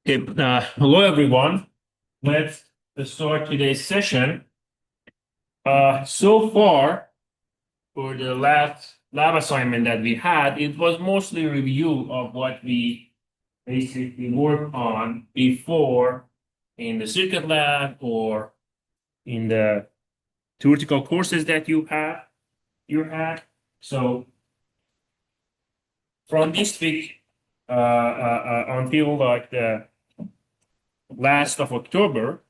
Okay, hello everyone. Let's start today's session. So far, for the last lab assignment that we had, it was mostly review of what we basically worked on before in the circuit lab or in the theoretical courses that you had. So from this week until like the last of October,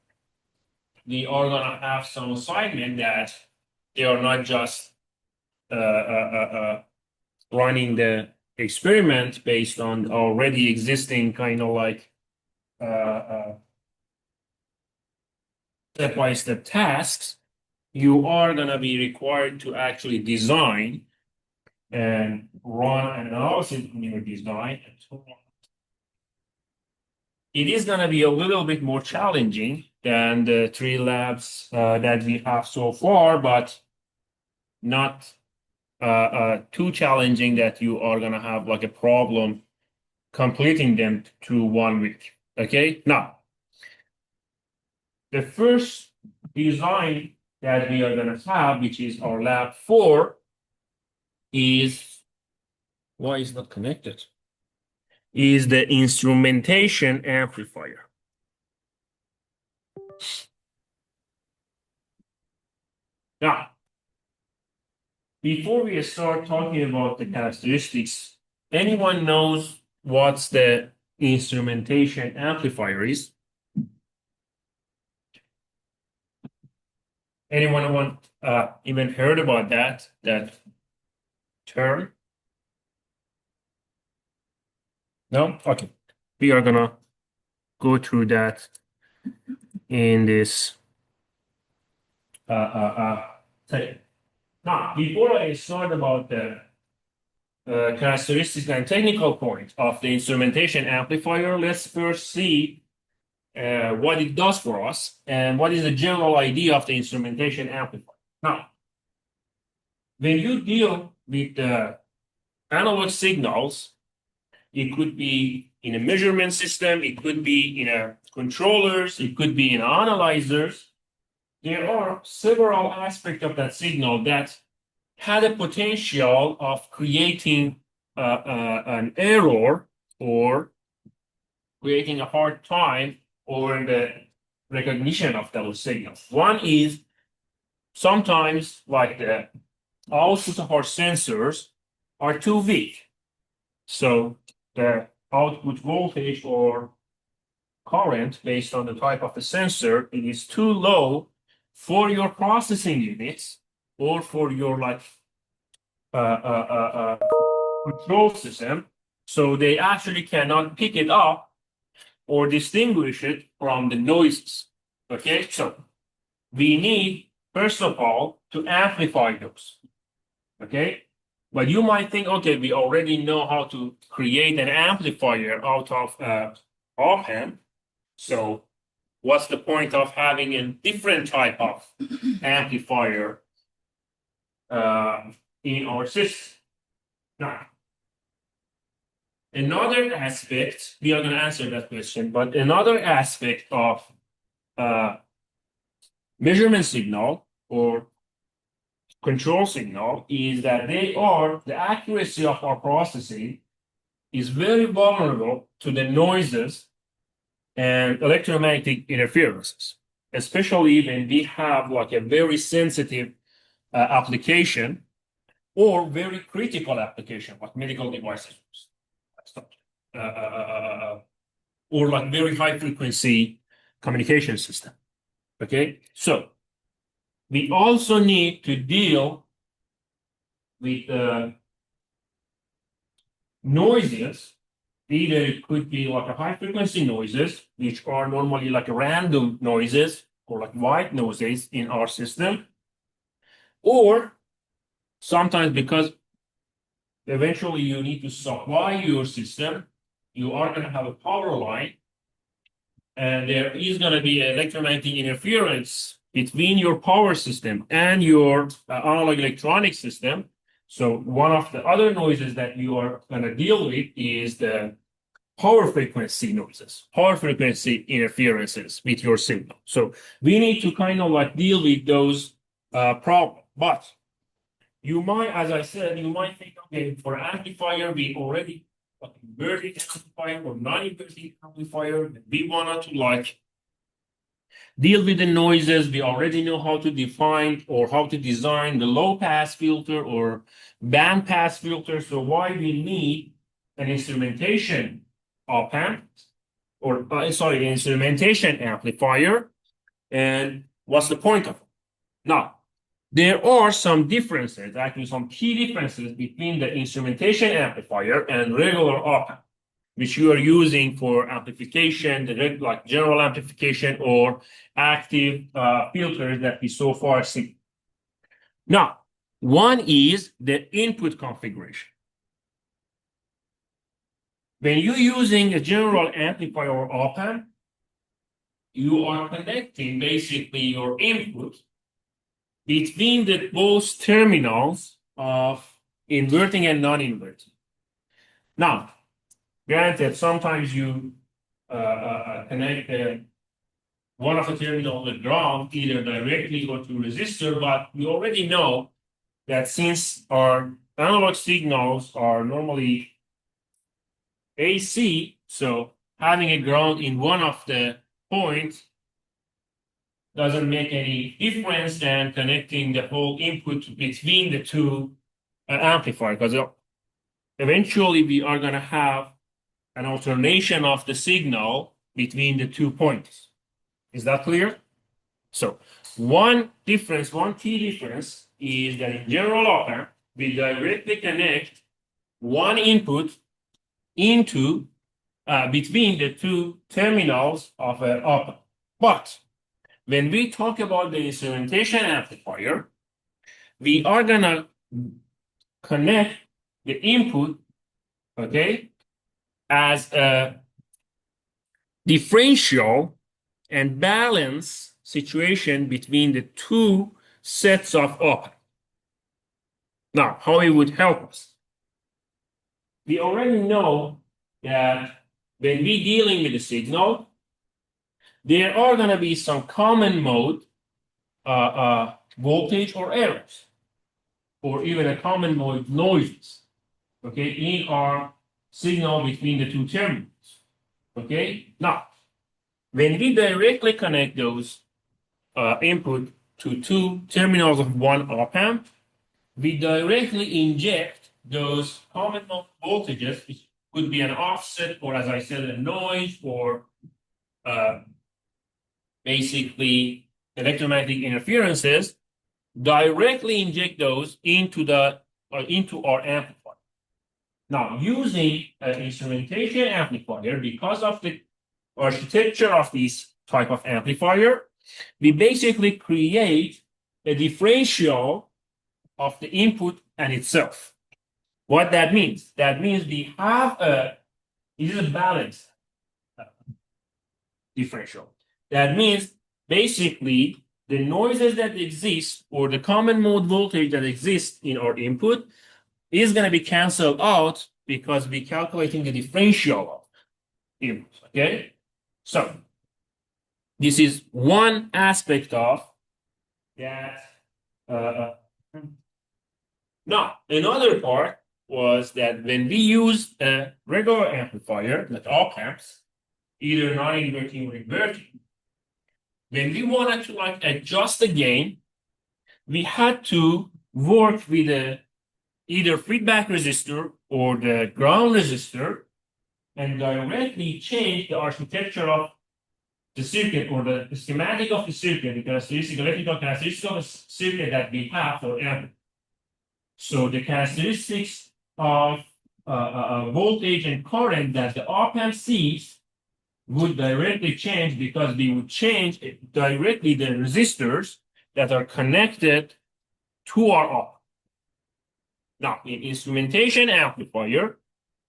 we are gonna have some assignment that they are not just running the experiment based on already existing kind of like step-by-step tasks. You are gonna be required to actually design and run an analysis in your design. It is gonna be a little bit more challenging than the three labs that we have so far, but not too challenging that you are gonna have like a problem completing them to 1 week. Okay, now the first design that we are gonna have, which is our lab 4, is why is not connected? Is the instrumentation amplifier. Now, before we start talking about the characteristics, anyone knows what's the instrumentation amplifier is? Anyone want even heard about that term? No? Okay. We are gonna go through that in this session. Now, before I start about the characteristics and technical point of the instrumentation amplifier, let's first see what it does for us and what is the general idea of the instrumentation amplifier. Now, when you deal with analog signals, it could be in a measurement system, it could be in a controllers, it could be in analyzers. There are several aspects of that signal that had a potential of creating an error or creating a hard time over the recognition of those signals. One is sometimes like the output of our sensors are too weak. So the output voltage or current based on the type of the sensor, it is too low for your processing units or for your like control system. So they actually cannot pick it up or distinguish it from the noises. Okay, so we need, first of all, to amplify those. Okay, but you might think, okay, we already know how to create an amplifier out of op-amp. So what's the point of having a different type of amplifier in our system? Now, another aspect, we are going to answer that question, but another aspect of measurement signal or control signal is that the accuracy of our processing is very vulnerable to the noises and electromagnetic interferences, especially when we have like a very sensitive application or very critical application, like medical devices, or like very high frequency communication system. Okay, so we also need to deal with noises. Either it could be like a high frequency noises, which are normally like random noises or like white noises in our system, or sometimes because eventually you need to supply your system, you are going to have a power line, and there is going to be electromagnetic interference between your power system and your analog electronic system. So one of the other noises that you are going to deal with is the power frequency noises, power frequency interferences with your signal. So we need to kind of like deal with those problems. But you might, as I said, you might think, okay, for amplifier, we already inverting amplifier or non-inverting amplifier, we wanted to like deal with the noises. We already know how to define or how to design the low pass filter or band pass filter. So why we need an instrumentation op amp or instrumentation amplifier, and what's the point of it? Now, there are some differences, actually some key differences between the instrumentation amplifier and regular op amp, which you are using for amplification, like general amplification or active filters that we so far see. Now, one is the input configuration. When you're using a general amplifier or op amp, you are connecting basically your input between the both terminals of inverting and non-inverting. Now, granted, sometimes you connect one of the terminals with ground, either directly or to resistor, but we already know that since our analog signals are normally AC, so having a ground in one of the points doesn't make any difference than connecting the whole input between the two amplifiers, because eventually we are going to have an alternation of the signal between the 2 points. Is that clear? So one difference, one key difference is that in general op amp, we directly connect one input into between the two terminals of an op amp. But when we talk about the instrumentation amplifier, we are gonna connect the input, okay, as a differential and balance situation between the two sets of op amp. Now, how it would help us? We already know that when we're dealing with the signal, there are going to be some common mode voltage or errors, or even a common mode noises, okay, in our signal between the two terminals. Okay, now, when we directly connect those input to two terminals of one op amp, we directly inject those common mode voltages, which could be an offset, or as I said, a noise, or basically electromagnetic interferences, directly inject those into our amplifier. Now, using an instrumentation amplifier, because of the architecture of this type of amplifier, we basically create a differential of the input and itself. What that means? That means we have it is a balanced differential. That means basically the noises that exist or the common mode voltage that exists in our input is going to be canceled out because we're calculating the differential of input. Okay, so this is one aspect of that. Now, another part was that when we use a regular amplifier, like op amps, either non-inverting or inverting, when we wanted to like adjust the gain, we had to work with either feedback resistor or the ground resistor and directly change the architecture of the circuit or the schematic of the circuit, the characteristic, electrical characteristic of the circuit that we have for amp. So the characteristics of voltage and current that the op amp sees would directly change because we would change directly the resistors that are connected to our op amp. Now, in instrumentation amplifier,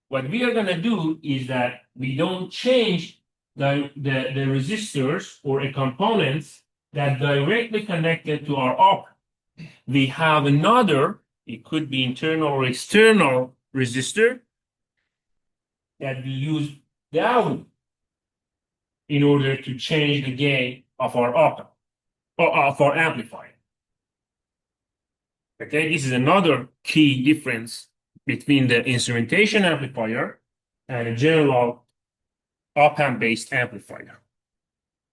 what we are going to do is that we don't change the resistors or the components that directly connected to our op amp. We have another, it could be internal or external resistor that we use the output in order to change the gain of our op-amp or of our amplifier. Okay, this is another key difference between the instrumentation amplifier and a general op-amp based amplifier.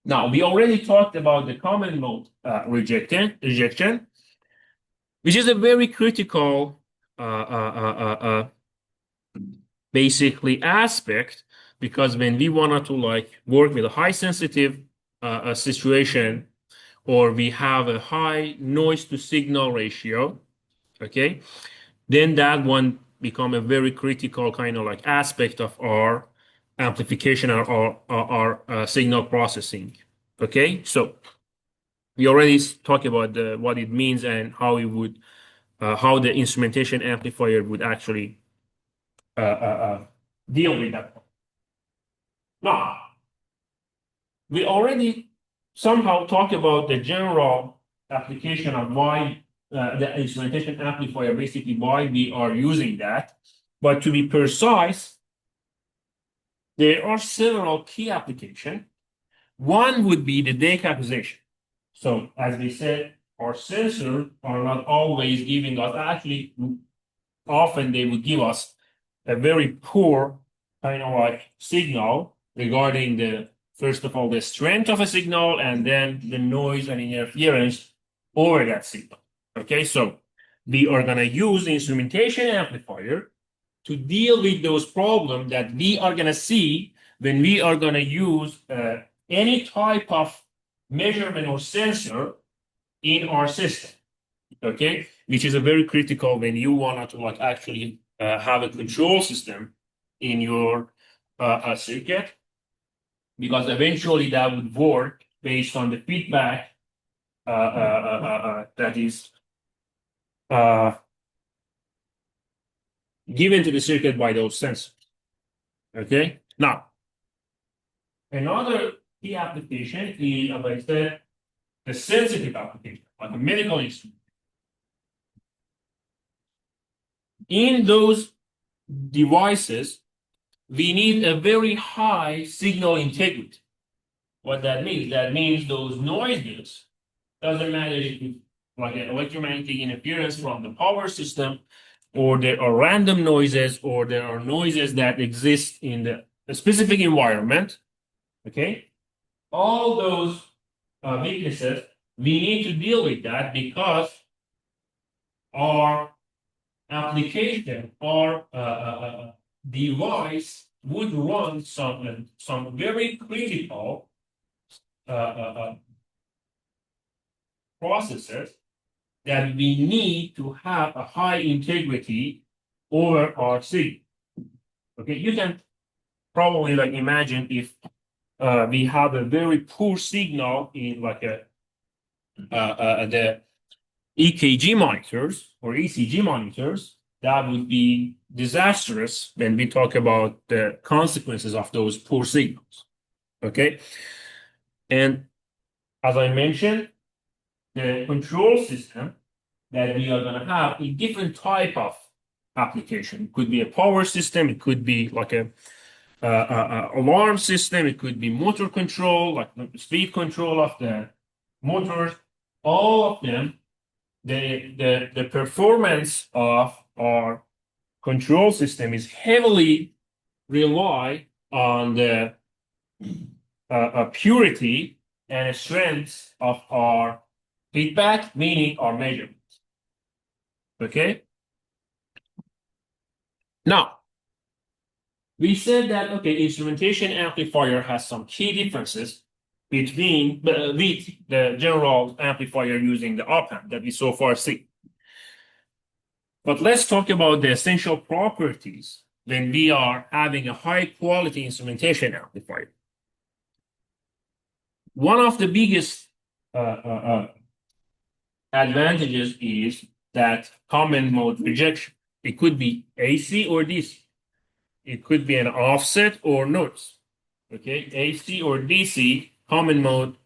Now, we already talked about the common mode rejection, which is a very critical basically aspect, because when we wanted to like work with a high sensitive situation, or we have a high noise to signal ratio, okay, then that one become a very critical kind of like aspect of our amplification or our signal processing. Okay, so we already talked about what it means and how it would how the instrumentation amplifier would actually deal with that. Now, we already somehow talked about the general application of why the instrumentation amplifier, basically why we are using that. But to be precise, there are several key applications. One would be the decomposition. So as we said, our sensors are not always giving us, actually, often they would give us a very poor kind of like signal regarding the, first of all, the strength of a signal, and then the noise and interference over that signal. Okay, so we are going to use the instrumentation amplifier to deal with those problems that we are going to see when we are going to use any type of measurement or sensor in our system. Okay, which is a very critical when you want to like actually have a control system in your circuit, because eventually that would work based on the feedback that is given to the circuit by those sensors. Okay, now another key application is, as I said, the sensitive application, like a medical instrument. In those devices, we need a very high signal integrity. What that means? That means those noises, doesn't matter if it's like an electromagnetic interference from the power system, or there are random noises, or there are noises that exist in the specific environment. Okay, all those weaknesses, we need to deal with that, because our application or device would run some very critical processes that we need to have a high integrity over our signal. Okay, you can probably like imagine if we have a very poor signal in like the EKG monitors or ECG monitors, that would be disastrous when we talk about the consequences of those poor signals. Okay, and as I mentioned, the control system that we are going to have a different type of application. It could be a power system, it could be like a alarm system, it could be motor control, like speed control of the motors. All of them, the performance of our control system is heavily rely on the purity and strength of our feedback, meaning our measurements. Okay. Now, we said that, okay, instrumentation amplifier has some key differences between with the general amplifier using the op-amp that we so far see. But let's talk about the essential properties when we are having a high quality instrumentation amplifier. One of the biggest advantages is that common mode rejection. It could be AC or DC. It could be an offset or noise. Okay, AC or DC common mode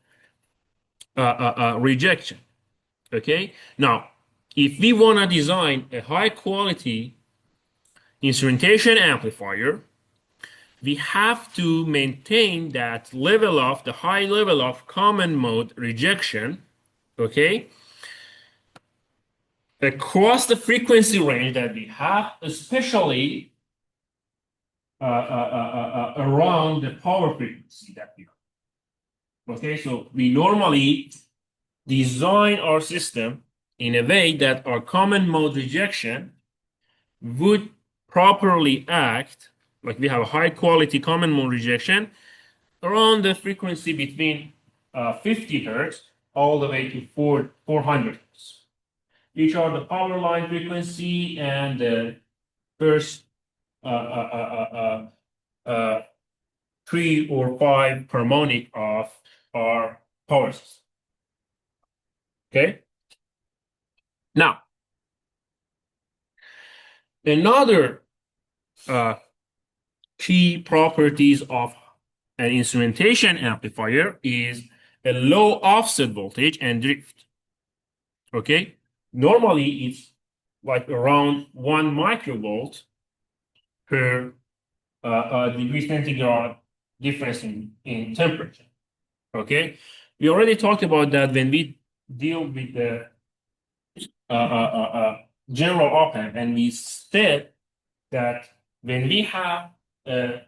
rejection. Okay, now if we want to design a high quality instrumentation amplifier, we have to maintain that level of the high level of common mode rejection, okay, across the frequency range that we have, especially around the power frequency that we have. Okay, so we normally design our system in a way that our common mode rejection would properly act, like we have a high quality common mode rejection around the frequency between 50 hertz all the way to 400 hertz. Which are the power line frequency and the first 3 or 5 harmonic of our power system. Okay. Now, another key properties of an instrumentation amplifier is a low offset voltage and drift. Okay. Normally, it's like around 1 microvolt per degree centigrade difference in temperature. Okay, we already talked about that when we deal with the general op amp, and we said that when we have a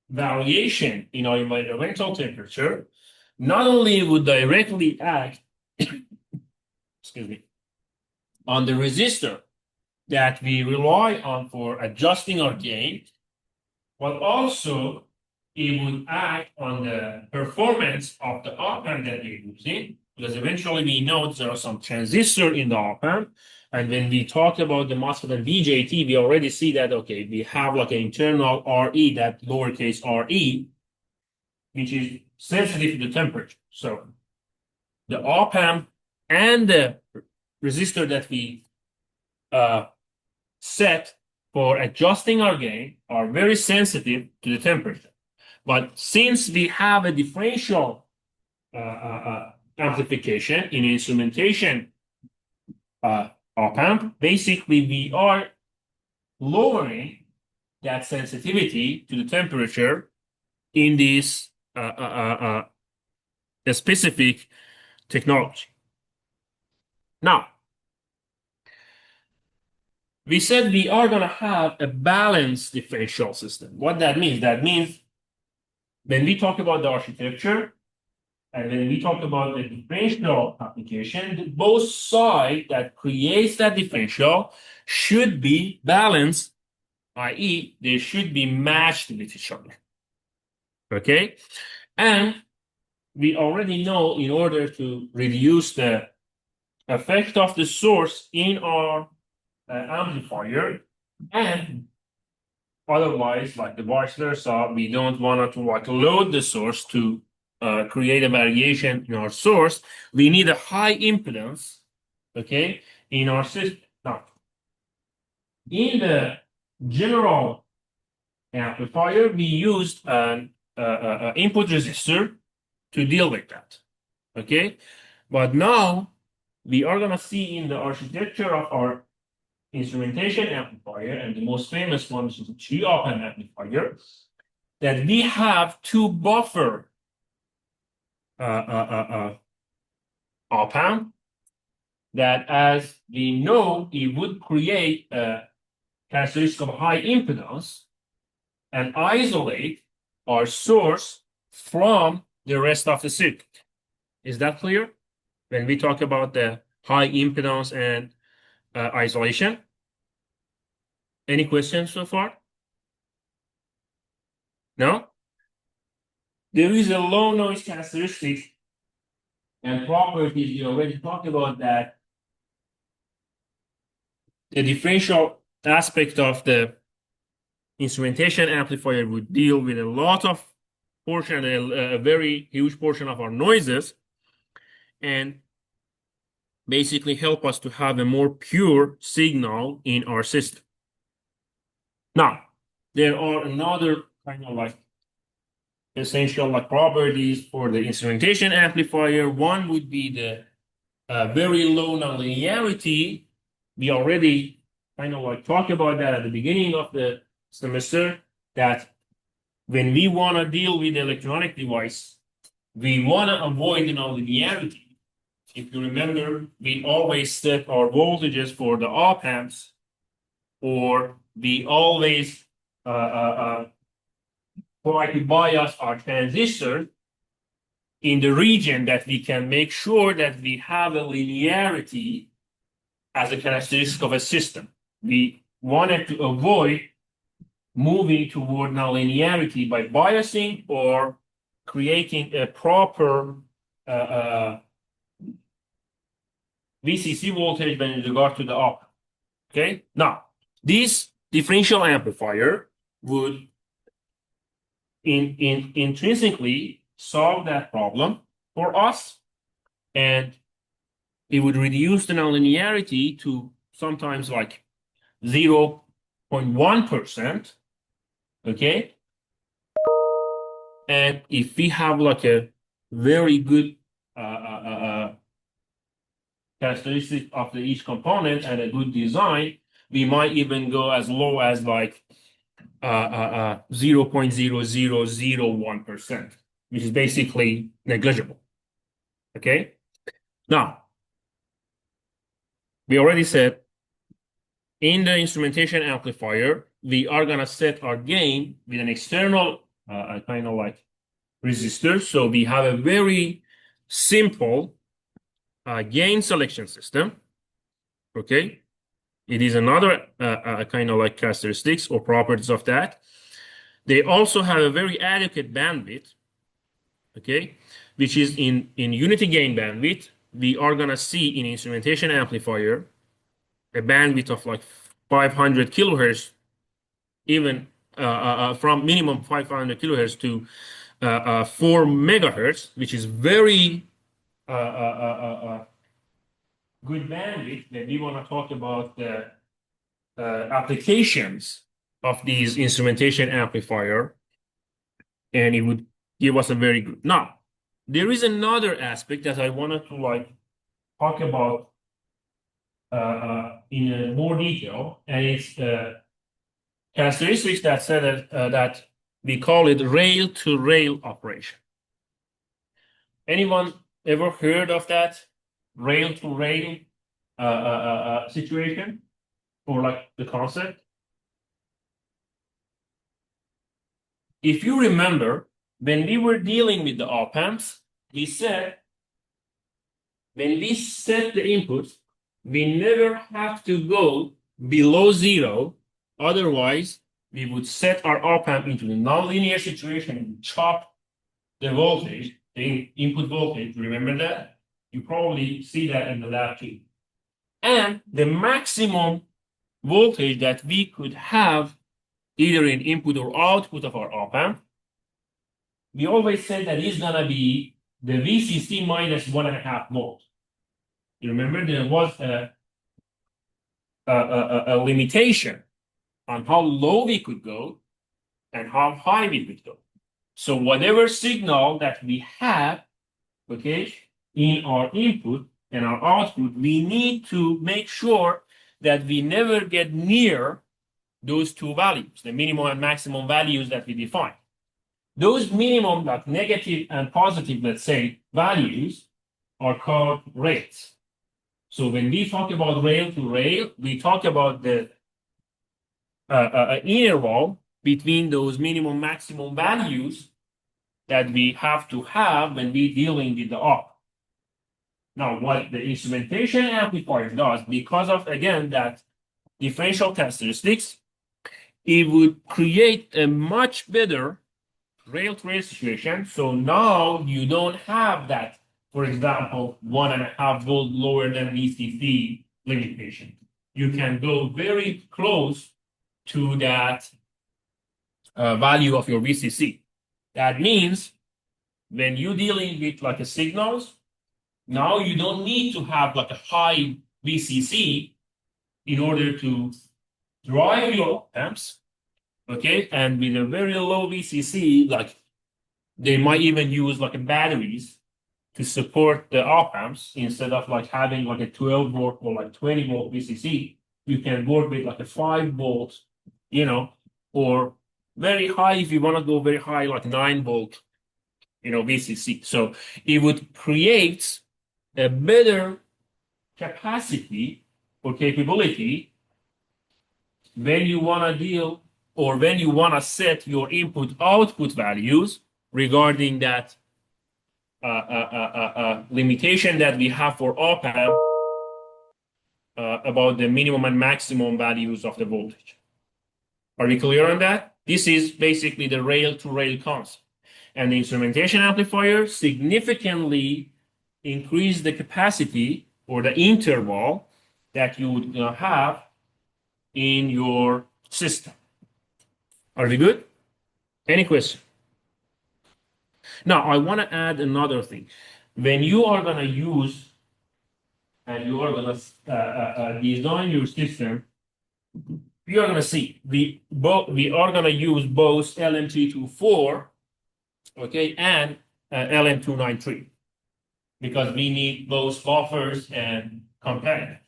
variation in our environmental temperature, not only would directly act, excuse me, on the resistor that we rely on for adjusting our gain, but also it would act on the performance of the op amp that we're using, because eventually we know there are some transistors in the op amp. And when we talk about the MOSFET and BJT, we already see that, okay, we have like an internal RE, that lowercase RE, which is sensitive to the temperature. So the op amp and the resistor that we set for adjusting our gain are very sensitive to the temperature. But since we have a differential amplification in instrumentation op amp, basically we are lowering that sensitivity to the temperature in this specific technology. Now, we said we are going to have a balanced differential system. What that means? That means when we talk about the architecture and when we talk about the differential application, both sides that creates that differential should be balanced, i.e., they should be matched with each other. Okay? And we already know in order to reduce the effect of the source in our amplifier, and otherwise, like the vice versa, we don't want to like load the source to create a variation in our source. We need a high impedance, okay, in our system. Now, in the general amplifier, we used an input resistor to deal with that, okay. But now we are gonna see in the architecture of our instrumentation amplifier, and the most famous one is the G-op amp amplifier, that we have two buffer op amp that, as we know, it would create a characteristic of high impedance and isolate our source from the rest of the circuit. Is that clear? When we talk about the high impedance and isolation. Any questions so far? No? There is a low noise characteristic and properties. We already talked about that. The differential aspect of the instrumentation amplifier would deal with a lot of portion, a very huge portion of our noises, and basically help us to have a more pure signal in our system. Now, there are another kind of like essential like properties for the instrumentation amplifier. One would be the very low nonlinearity. We already kind of like talked about that at the beginning of the semester, that when we want to deal with electronic device, we want to avoid nonlinearity. If you remember, we always set our voltages for the op amps, or we always try to bias our transistor in the region that we can make sure that we have a linearity as a characteristic of a system. We wanted to avoid moving toward nonlinearity by biasing or creating a proper VCC voltage in regard to the op. Okay, now this differential amplifier would intrinsically solve that problem for us, and it would reduce the nonlinearity to sometimes like 0.1%. Okay, and if we have like a very good characteristic of each component and a good design, we might even go as low as like 0.0001%, which is basically negligible. Okay. Now, we already said in the instrumentation amplifier, we are gonna set our gain with an external kind of like resistor. So we have a very simple gain selection system. Okay. It is another kind of like characteristics or properties of that. They also have a very adequate bandwidth, okay, which is in unity gain bandwidth. We are gonna see in instrumentation amplifier a bandwidth of like 500 kilohertz, even from minimum 500 kilohertz to 4 megahertz, which is very good bandwidth that we want to talk about the applications of these instrumentation amplifier, and it would give us a very good. Now, there is another aspect that I wanted to like talk about in more detail, and it's characteristics that said that we call it rail-to-rail operation. Anyone ever heard of that rail-to-rail situation, or like the concept? If you remember, when we were dealing with the op amps, we said when we set the inputs, we never have to go below zero. Otherwise, we would set our op amp into a nonlinear situation and chop the voltage, the input voltage. Remember that? You probably see that in the lab too. And the maximum voltage that we could have either in input or output of our op amp, we always said that is gonna be the VCC minus 1.5 volts. You remember there was a limitation on how low we could go and how high we could go. So whatever signal that we have, okay, in our input and our output, we need to make sure that we never get near those two values, the minimum and maximum values that we define. Those minimum, like negative and positive, let's say, values are called rates. So when we talk about rail to rail, we talk about the interval between those minimum maximum values that we have to have when we're dealing with the op. Now, what the instrumentation amplifier does, because of, again, that differential characteristics, it would create a much better rail-to-rail situation. So now you don't have that, for example, 1.5 volt lower than VCC limitation. You can go very close to that value of your VCC. That means when you're dealing with like a signals, now you don't need to have like a high VCC in order to drive your amps, okay? And with a very low VCC, like they might even use like a batteries to support the op amps instead of like having like a 12 volt or like 20 volt VCC. You can work with like a 5 volt, you know, or very high if you want to go very high, like 9 volt, VCC. So it would create a better capacity or capability when you want to deal or when you want to set your input output values regarding that limitation that we have for op amp about the minimum and maximum values of the voltage. Are we clear on that? This is basically the rail-to-rail concept. And the instrumentation amplifier significantly increase the capacity or the interval that you would have in your system. Are we good? Any question? Now, I want to add another thing. When you are going to use and you are going to design your system, we are going to see we are going to use both LM324, okay, and LM293 because we need both buffers and compactors.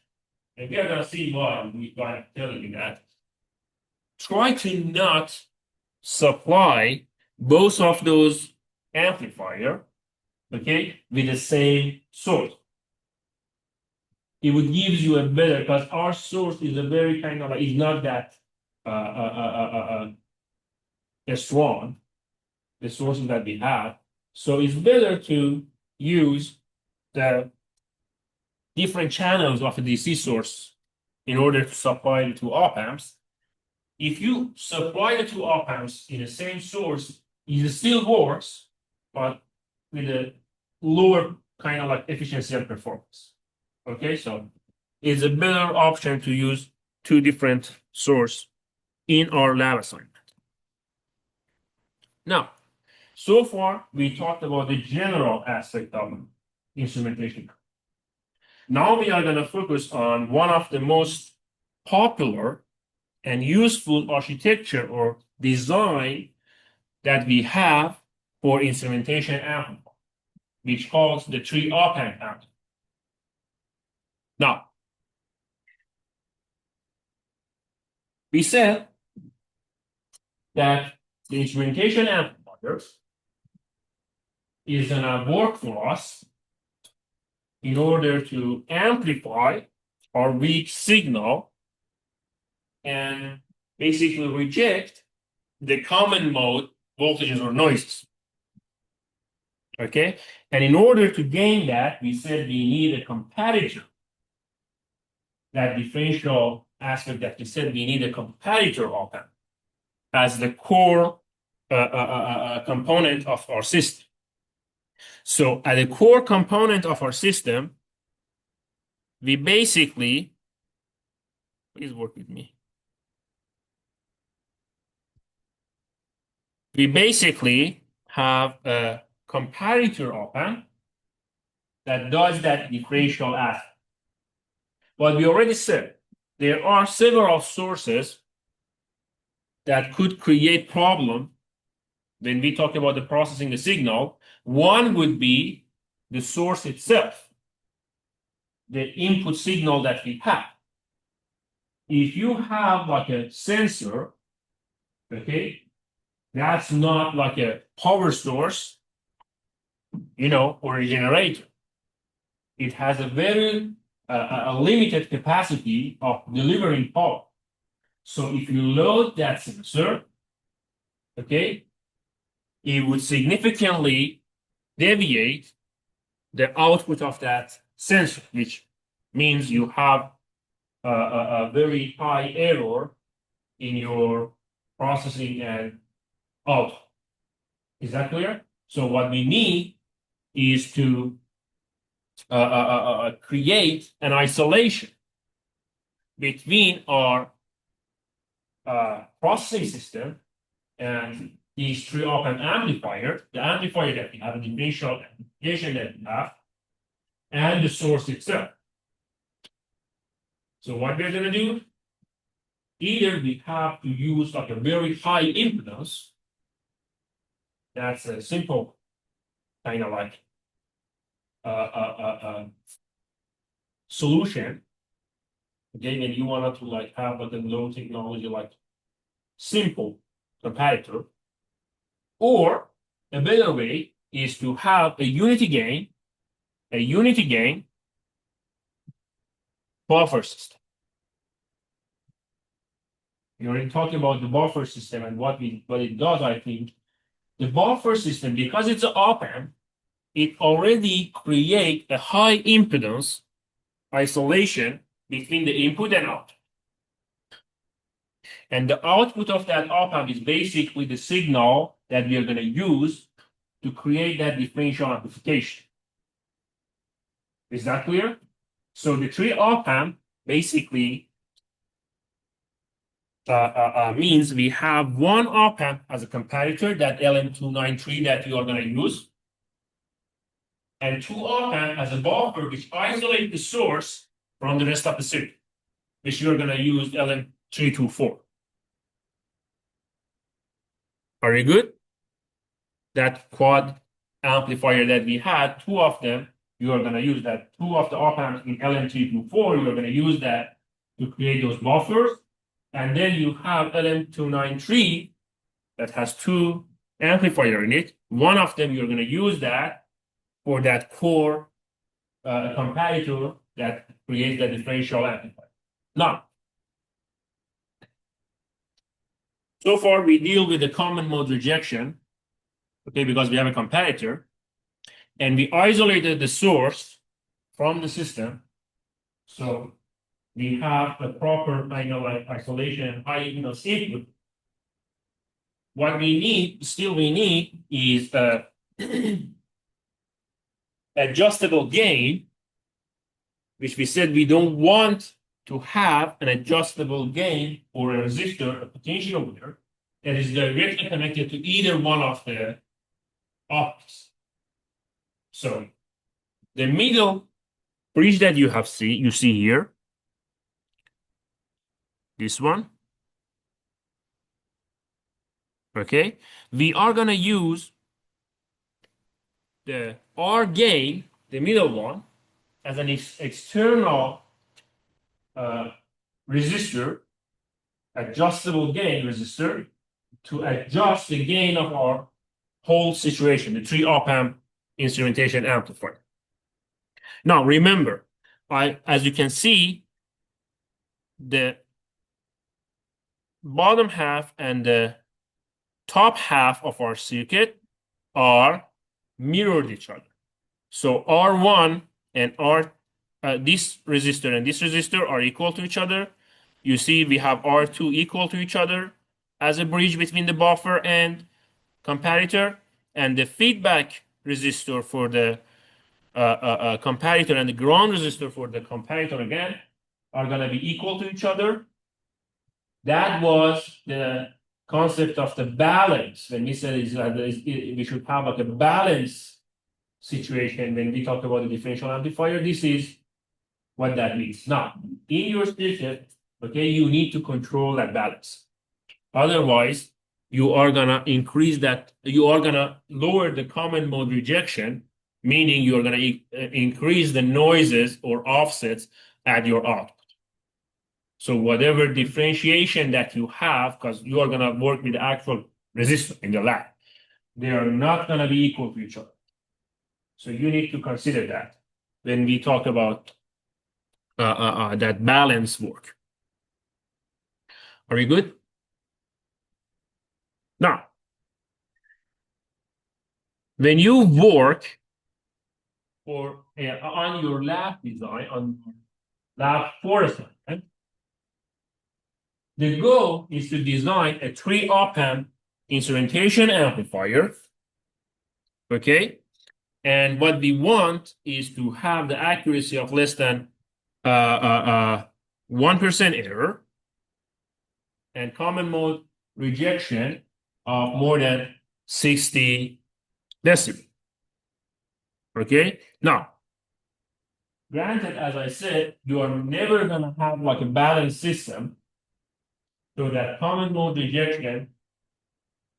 And we are going to see why I'm telling you that. Try to not supply both of those amplifier, okay, with the same source. It would give you a better, because our source is a very kind of, is not that strong, the sources that we have. So it's better to use the different channels of a DC source in order to supply the two op amps. If you supply the two op amps in the same source, it still works, but with a lower kind of like efficiency and performance. Okay, so it's a better option to use two different sources in our lab assignment. Now, so far we talked about the general aspect of instrumentation. Now we are going to focus on one of the most popular and useful architecture or design that we have for instrumentation amplifier, which calls the 3 op amp amplifier. Now, we said that the instrumentation amplifier is going to work for us in order to amplify our weak signal and basically reject the common mode voltages or noises. Okay, and in order to gain that, we said we need a comparator. That differential aspect that we said we need a comparator op amp as the core component of our system. So at the core component of our system, we basically, please work with me. We basically have a comparator op amp that does that differential aspect. But we already said there are several sources that could create problem when we talk about the processing the signal. One would be the source itself, the input signal that we have. If you have like a sensor, okay, that's not like a power source, or a generator. It has a very a limited capacity of delivering power. So if you load that sensor, okay, it would significantly deviate the output of that sensor, which means you have a very high error in your processing and output. Is that clear? So what we need is to create an isolation between our processing system and these 3 op amp amplifier, the amplifier that we have, the initial amplification that we have, and the source itself. So what we're going to do, either we have to use like a very high impedance, that's a simple kind of like solution. Again, and you want to like have like a low technology, like simple comparator, or a better way is to have a unity gain buffer system. We already talked about the buffer system and what it does. I think the buffer system, because it's an op-amp, it already creates a high impedance isolation between the input and output. And the output of that op-amp is basically the signal that we are going to use to create that differential amplification. Is that clear? So the three op-amp basically means we have one op-amp as a comparator, that LM293 that you are going to use, and two op-amp as a buffer which isolate the source from the rest of the circuit, which you're going to use LM324. Are you good? That quad amplifier that we had, two of them, you are going to use that. Two of the op-amps in LM324, you're going to use that to create those buffers. And then you have LM293 that has two amplifiers in it. One of them, you're going to use that for that core comparator that creates the differential amplifier. Now, so far we deal with the common mode rejection, okay, because we have a comparator, and we isolated the source from the system. So we have a proper isolation, high impedance input. What we need is adjustable gain, which we said we don't want to have an adjustable gain or a resistor, a potentiometer, that is directly connected to either one of the optics. So the middle bridge that you see here, this one, okay, we are going to use the R gain, the middle one, as an external resistor, adjustable gain resistor, to adjust the gain of our whole situation, the three op-amp instrumentation amplifier. Now remember, as you can see, the bottom half and the top half of our circuit are mirrored each other. So R1 and this resistor and this resistor are equal to each other. You see we have R2 equal to each other as a bridge between the buffer and comparator, and the feedback resistor for the comparator and the ground resistor for the comparator again are going to be equal to each other. That was the concept of the balance when we said we should have like a balance situation when we talk about the differential amplifier. This is what that means. Now, in your circuit, okay, you need to control that balance. Otherwise, you are gonna lower the common mode rejection, meaning you're gonna increase the noises or offsets at your output. So whatever differentiation that you have, because you are gonna work with the actual resistor in the lab, they are not gonna be equal to each other. So you need to consider that when we talk about that balance work. Are you good? Now, when you work on your lab design, on lab 4 assignment, the goal is to design a 3 op-amp instrumentation amplifier, okay? And what we want is to have the accuracy of less than 1% error and common mode rejection of more than 60 decibel. Okay, now, granted, as I said, you are never going to have like a balanced system, so that common mode rejection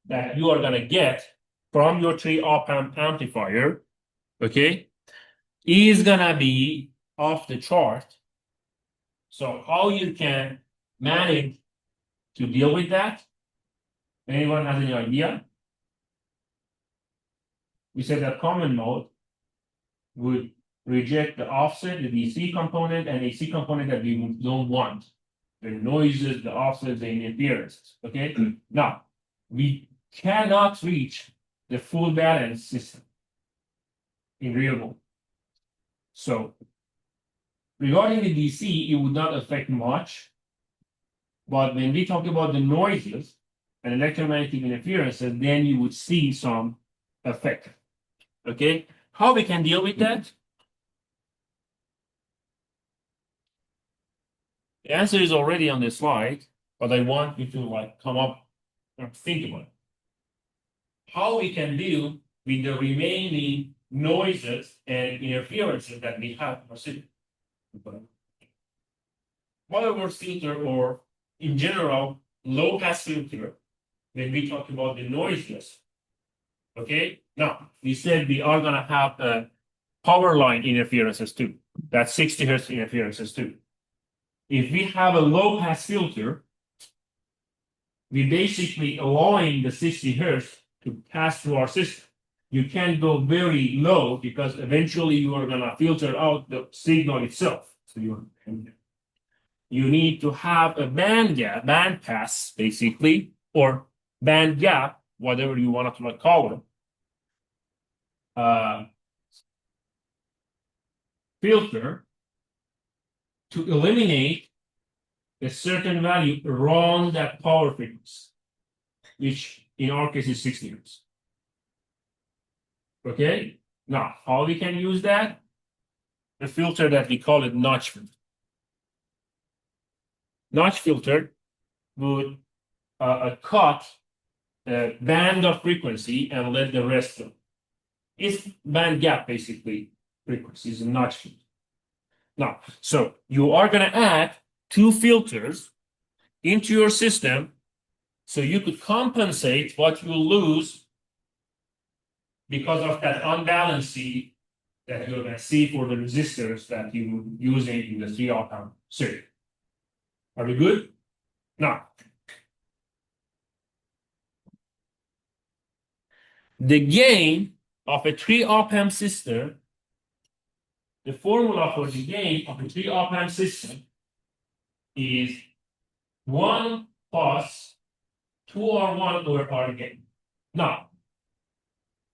that you are going to get from your 3 op-amp amplifier, okay, is going to be off the chart. So how you can manage to deal with that Anyone has any idea? We said that common mode would reject the offset, the DC component, and AC component that we don't want. The noises, the offsets, the interferences. Okay. Now, we cannot reach the full balance system in real mode. So, regarding the DC, it would not affect much. But when we talk about the noises and electromagnetic interferences, then you would see some effect. Okay. How we can deal with that? The answer is already on the slide, but I want you to like come up and think about it. How we can deal with the remaining noises and interferences that we have in our system. Whatever filter or in general, low pass filter, when we talk about the noises. Okay, now we said we are gonna have a power line interferences too. That's 60 hertz interferences too. If we have a low pass filter, we basically allowing the 60 hertz to pass through our system. You can't go very low because eventually you are gonna filter out the signal itself. So you need to have a band gap, band pass, basically, or band gap, whatever you want to call it. Filter to eliminate a certain value around that power frequency, which in our case is 60 hertz. Okay, now how we can use that? A filter that we call it notch filter. Notch filter would cut a band of frequency and let the rest go. It's band gap basically frequency is a notch filter. Now, so you are going to add two filters into your system so you could compensate what you lose because of that unbalancing that you're going to see for the resistors that you're using in the 3 op-amp circuit. Are we good? Now, the gain of a 3 op-amp system, the formula for the gain of a 3 op-amp system is 1 plus 2R1 over R gain. Now,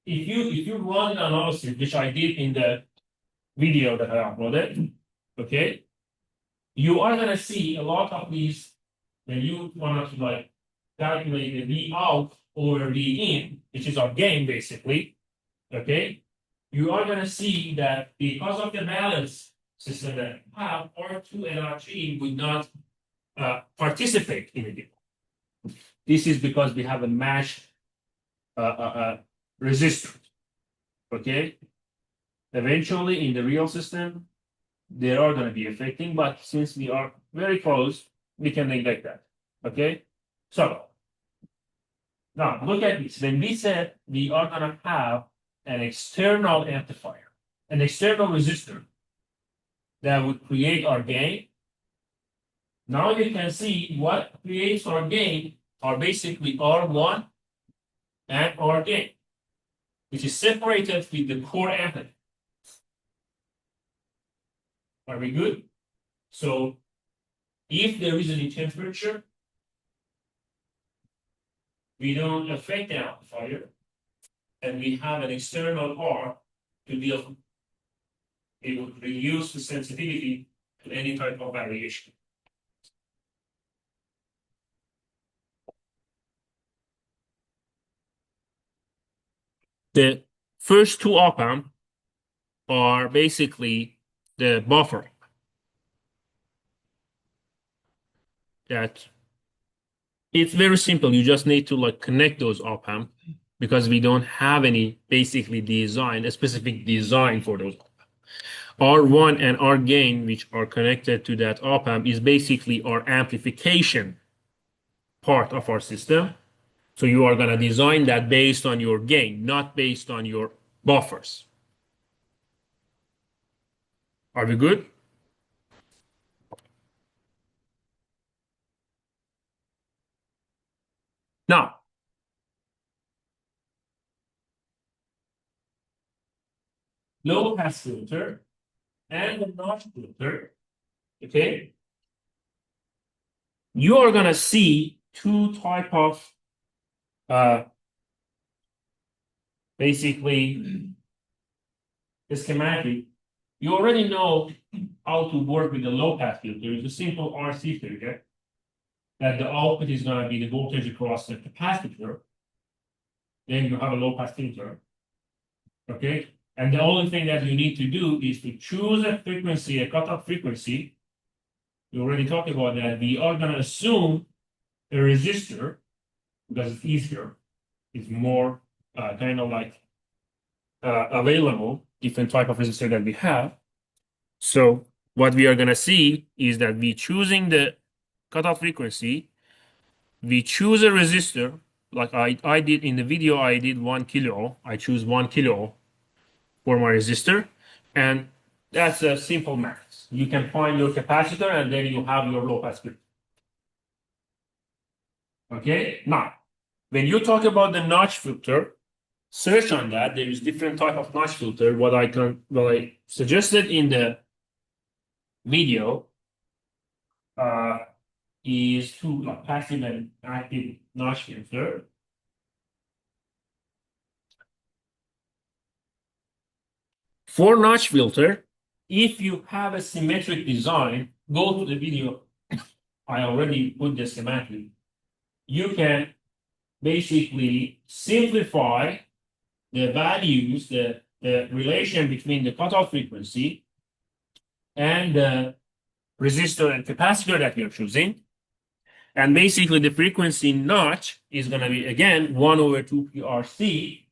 if you run the analysis, which I did in the video that I uploaded, okay, you are gonna see a lot of these when you want to like calculate the V out over V in, which is our gain basically, okay, you are gonna see that because of the balance system that we have, R2 and R3 would not participate in it. This is because we have a matched resistor. Okay. Eventually, in the real system, they are going to be affecting, but since we are very close, we can neglect that. Okay. So now look at this. When we said we are going to have an external amplifier, an external resistor that would create our gain. Now you can see what creates our gain are basically R1 and R gain, which is separated with the core amplitude. Are we good? So if there is any temperature, we don't affect the amplifier, and we have an external R to deal with. It would reduce the sensitivity to any type of variation. The first two op-amp are basically the buffer that it's very simple. You just need to like connect those op-amp because we don't have any basically design, a specific design for those. R1 and R gain, which are connected to that op-amp, is basically our amplification part of our system. So you are going to design that based on your gain, not based on your buffers. Are we good? Now, low pass filter and the notch filter, okay, you are gonna see two type of basically schematic. You already know how to work with the low pass filter. It's a simple RC filter that the output is gonna be the voltage across the capacitor. Then you have a low pass filter. Okay. And the only thing that you need to do is to choose a frequency, a cutoff frequency. We already talked about that. We are going to assume a resistor because it's easier. It's more kind of like available, different type of resistor that we have. So what we are going to see is that we choosing the cutoff frequency, we choose a resistor, like I did in the video, I did 1 kilo. I choose 1 kilo for my resistor, and that's a simple math. You can find your capacitor and then you have your low pass filter. Okay, now when you talk about the notch filter, search on that. There is different type of notch filter. What I suggested in the video is two passive and active notch filter. For notch filter, if you have a symmetric design, go to the video. I already put the schematic. You can basically simplify the values, the relation between the cutoff frequency and the resistor and capacitor that you're choosing. And basically the frequency notch is going to be, again, 1 over 2 PRC.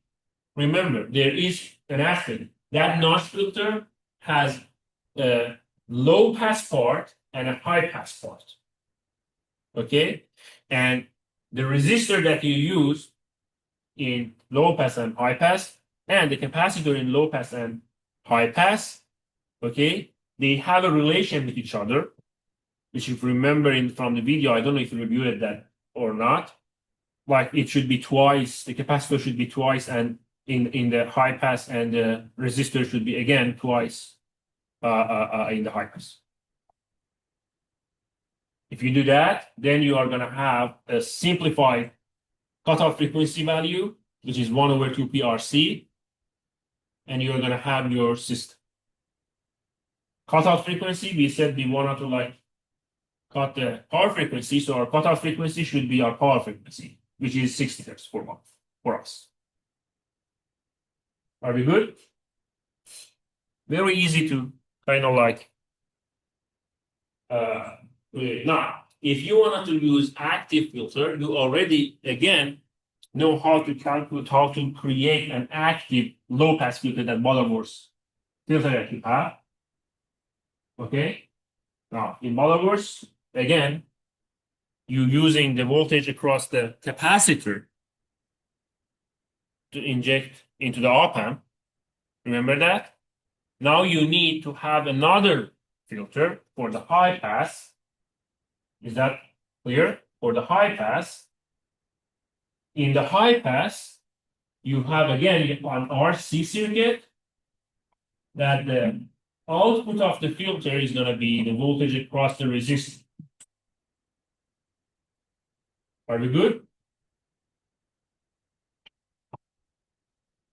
Remember, there is an aspect. That notch filter has a low pass part and a high pass part. Okay? And the resistor that you use in low pass and high pass and the capacitor in low pass and high pass, okay, they have a relation with each other, which if you remember from the video, I don't know if you reviewed that or not, like it should be twice, the capacitor should be twice and in the high pass and the resistor should be again twice in the high pass. If you do that, then you are going to have a simplified cutoff frequency value, which is 1 over 2 PRC, and you're going to have your system. Cutoff frequency, we said we wanted to like cut the power frequency, so our cutoff frequency should be our power frequency, which is 60 hertz for us. Are we good? Very easy to kind of like now, if you wanted to use active filter, you already, again, know how to calculate, how to create an active low-pass filter that Butterworth filter that you have. Okay? Now, in Butterworth, again, you're using the voltage across the capacitor to inject into the op-amp. Remember that? Now you need to have another filter for the high pass. Is that clear? For the high pass. In the high pass, you have again an RC circuit that the output of the filter is going to be the voltage across the resistor. Are we good?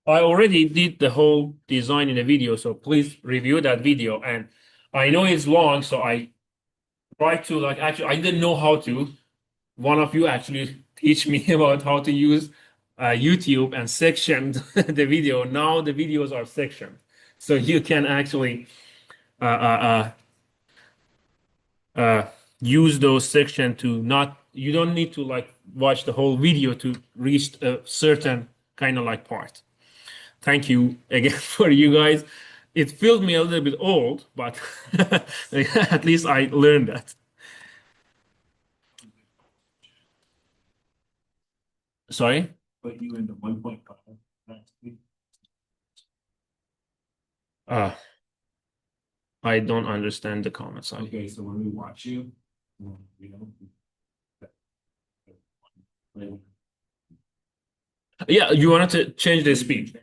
I already did the whole design in a video, so please review that video. And I know it's long, so I tried to like actually I didn't know how to. One of you actually teach me about how to use YouTube and sectioned the video. Now the videos are sectioned, so you can actually use those sections to not. You don't need to like watch the whole video to reach a certain kind of like part. Thank you again for you guys. It feels me a little bit old, but at least I learned that. Sorry? Put you into 1.5. I don't understand the comments. Okay, so when we watch you, you know. Yeah, you wanted to change the speed.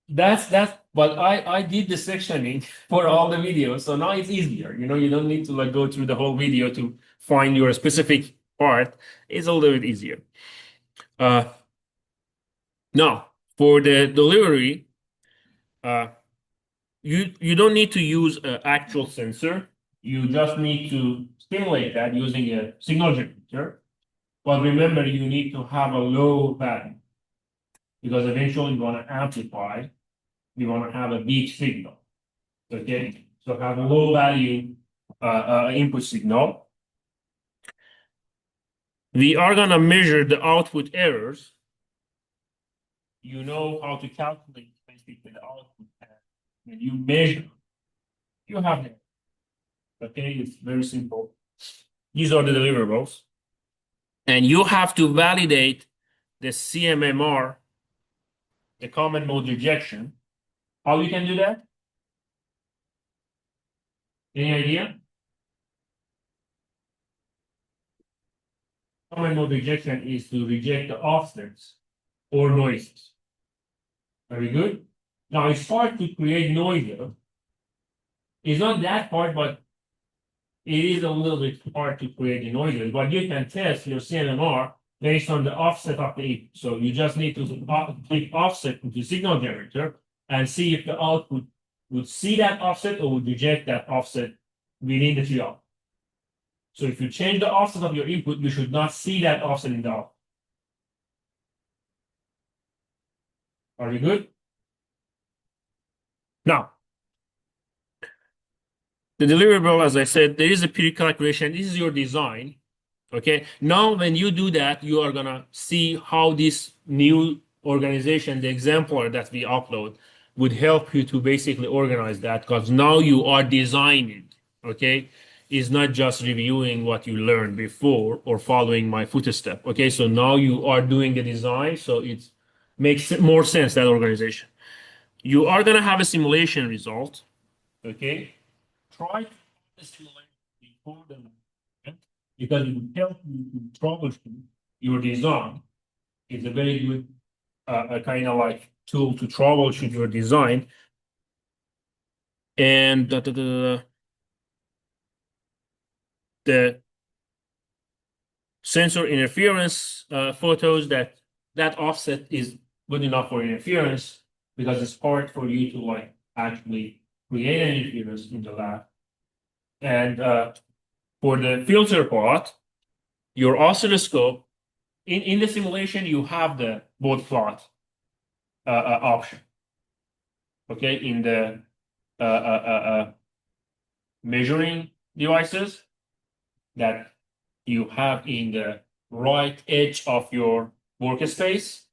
That's But I did the sectioning for all the videos, so now it's easier. You don't need to like go through the whole video to find your specific part. It's a little bit easier. Uh, Now for the delivery, uh, you don't need to use an actual sensor. You just need to stimulate that using a signal generator. But remember, you need to have a low value because eventually you want to amplify. You want to have a big signal. Okay, so have a low value input signal. We are going to measure the output errors. You know how to calculate basically the output. When you measure, you have it. Okay, it's very simple. These are the deliverables. And you have to validate the CMMR, the common mode rejection. How you can do that? Any idea? Common mode rejection is to reject the offsets or noises. Very good. Now it's hard to create noise. It's not that hard, but it is a little bit hard to create the noises. But you can test your CMMR based on the offset of the input. So you just need to click offset into signal generator and see if the output would see that offset or would reject that offset within the tree output. So if you change the offset of your input, you should not see that offset in the output. Are you good? Now, the deliverable, as I said, there is a pre-calculation. This is your design. Okay. Now, when you do that, you are gonna see how this new organization, the exemplar that we upload, would help you to basically organize that because now you are designing. Okay. It's not just reviewing what you learned before or following my footstep. Okay. So now you are doing the design. So it makes more sense, that organization. You are gonna have a simulation result. Okay. Try to simulate before the event because it will help you to troubleshoot your design. It's a very good kind of like tool to troubleshoot your design. And the sensor interference photos, that offset is good enough for interference because it's hard for you to like actually create an interference in the lab. And for the filter part, your oscilloscope in the simulation, you have the both plot option. Okay, in the measuring devices that you have in the right edge of your workspace,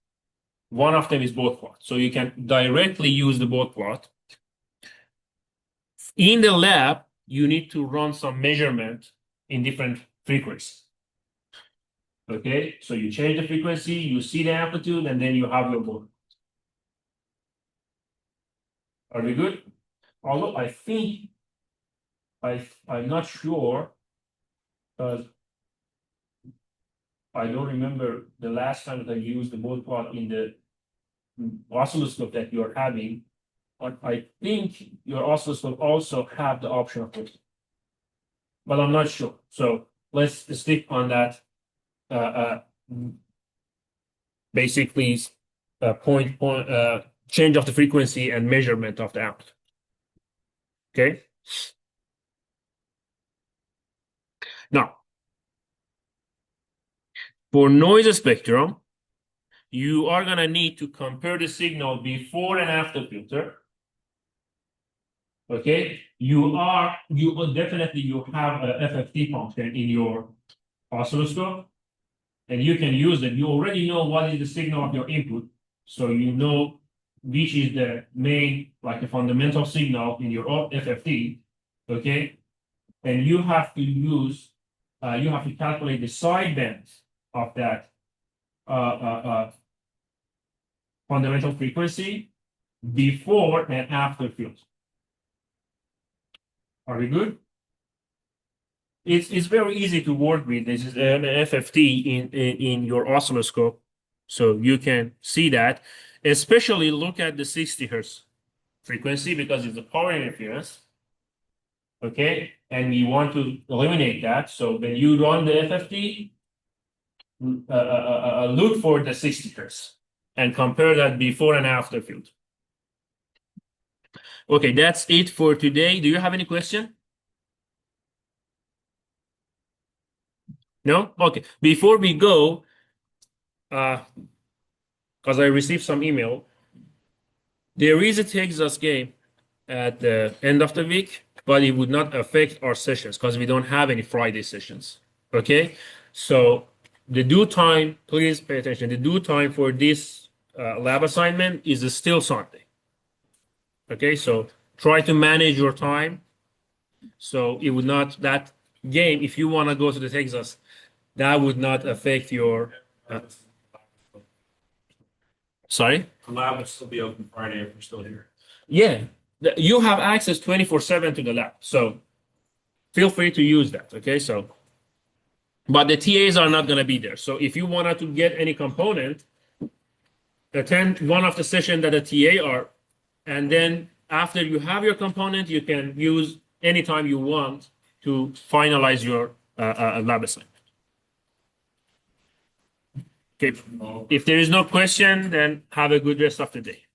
one of them is both plot. So you can directly use the both plot. In the lab, you need to run some measurement in different frequencies. Okay, so you change the frequency, you see the amplitude, and then you have your board. Are we good? Although I think I'm not sure because I don't remember the last time that I used the board plot in the oscilloscope that you're having. But I think your oscilloscope also have the option of it. But I'm not sure. So let's stick on that basically point change of the frequency and measurement of the amplitude. Okay. Now, for noise spectrum, you are gonna need to compare the signal before and after filter. Okay, you definitely you have a FFT function in your oscilloscope, and you can use it. You already know what is the signal of your input, so you know which is the main, like a fundamental signal in your FFT. Okay, and you have to use, you have to calculate the sidebands of that fundamental frequency before and after filter. Are we good? It's very easy to work with. This is an FFT in your oscilloscope, so you can see that. Especially look at the 60 hertz frequency because it's a power interference. Okay, and we want to eliminate that. So when you run the FFT, look for the 60 hertz and compare that before and after field. Okay, that's it for today. Do you have any question? No? Okay. Before we go, because I received some email, there is a Texas game at the end of the week, but it would not affect our sessions because we don't have any Friday sessions. Okay? So the due time, please pay attention. The due time for this lab assignment is still Sunday. Okay? So try to manage your time. So it would not, that game, if you want to go to the Texas, that would not affect your. Sorry? The lab will still be open Friday if we're still here. Yeah, you have access 24/7 to the lab, so feel free to use that. Okay, so but the TAs are not going to be there. So if you wanted to get any component, attend one of the sessions that the TA are, and then after you have your component, you can use anytime you want to finalize your lab assignment. Okay, if there is no question, then have a good rest of the day.